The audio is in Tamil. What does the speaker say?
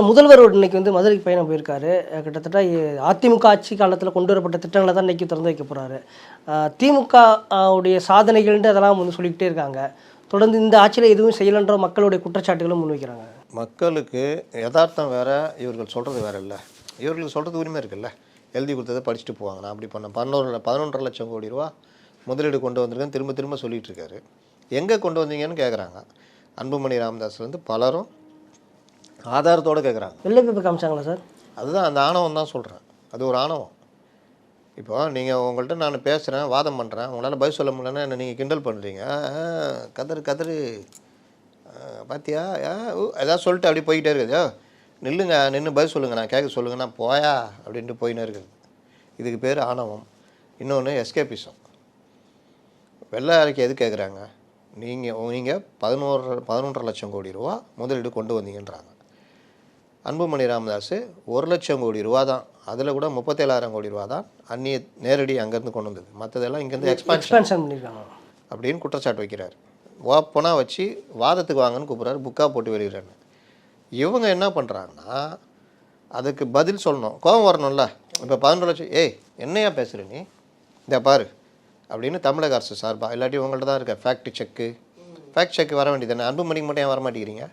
முதல்வர் இன்னைக்கு மதுரைக்கு பயணம் போயிருக்காரு. கிட்டத்தட்ட அதிமுக ஆட்சி காலத்தில் கொண்டு வரப்பட்ட திட்டங்களை தான் இன்னைக்கு திறந்து வைக்க போகிறாரு. திமுக உடைய சாதனைகள்ன்ட்டு அதெல்லாம் சொல்லிக்கிட்டே இருக்காங்க. தொடர்ந்து இந்த ஆட்சியில் எதுவும் செய்யலைன்ற மக்களுடைய குற்றச்சாட்டுகளும் முன்வைக்கிறாங்க. மக்களுக்கு யதார்த்தம் வேறு, இவர்கள் சொல்கிறது வேறு இல்லை. இவர்களுக்கு சொல்கிறது உரிமை இருக்குல்ல. எழுதி கொடுத்ததை படிச்சுட்டு போவாங்க. நான் அப்படி பண்ணேன், 11.5 லட்சம் கோடி ரூபா முதலீடு கொண்டு வந்திருக்கேன்னு திரும்ப திரும்ப சொல்லிகிட்டு இருக்காரு. எங்கே கொண்டு வந்தீங்கன்னு கேட்குறாங்க. அன்புமணி ராமதாஸ்லேருந்து பலரும் ஆதாரத்தோடு கேட்குறாங்க. வெள்ளை பேப்பர் காமிச்சாங்களா சார்? அதுதான் அந்த ஆணவம் தான் சொல்கிறேன். அது ஒரு ஆணவம். இப்போ நீங்கள் உங்கள்கிட்ட நான் பேசுகிறேன், வாதம் பண்ணுறேன், உங்களால் பதில் சொல்ல முடியலன்னா என்ன நீங்கள் கிண்டல் பண்ணுறீங்க. கதறு பார்த்தியா ஏதாவது சொல்லிட்டு அப்படி போய்கிட்டே இருக்குது. நில்லுங்க, நின்று பதில் சொல்லுங்கள், நான் கேட்க சொல்லுங்கண்ணா போயா அப்படின்ட்டு போயின்னு இருக்குது. இதுக்கு பேர் ஆணவம். இன்னொன்று எஸ்கேபிசம். வெள்ளை அறிக்கை எது கேட்குறாங்க? நீங்கள் 11.5 லட்சம் கோடி ரூபா முதலீடு கொண்டு வந்தீங்கன்றாங்க. அன்புமணி ராமதாஸ் 1 லட்சம் கோடி ரூபா தான், அதில் கூட 37,000 கோடி ரூபா தான் அந்நிய நேரடி அங்கேருந்து கொண்டு வந்தது. மற்றதெல்லாம் இங்கேருந்து எக்ஸ்பான்ஷன் பண்ணியிருக்காங்க அப்படின்னு குற்றச்சாட்டு வைக்கிறார். ஓப்பனாக வச்சு வாதத்துக்கு வாங்கன்னு கூப்பிட்றாரு, புக்காக போட்டு வெளியிடுறாரு. இவங்க என்ன பண்ணுறாங்கன்னா அதுக்கு பதில் சொல்லணும், கோபம் வரணும்ல. இப்போ 11 லட்சம் என்னையா பேசுகிற நீ, இந்த பாரு அப்படின்னு தமிழக அரசு சார்பாக, இல்லாட்டி உங்கள்கிட்ட தான் இருக்க ஃபேக்ட் செக்கு வர வேண்டியது தானே. அன்புமணிக்கு மட்டும் ஏன் வர மாட்டேங்கிறீங்க?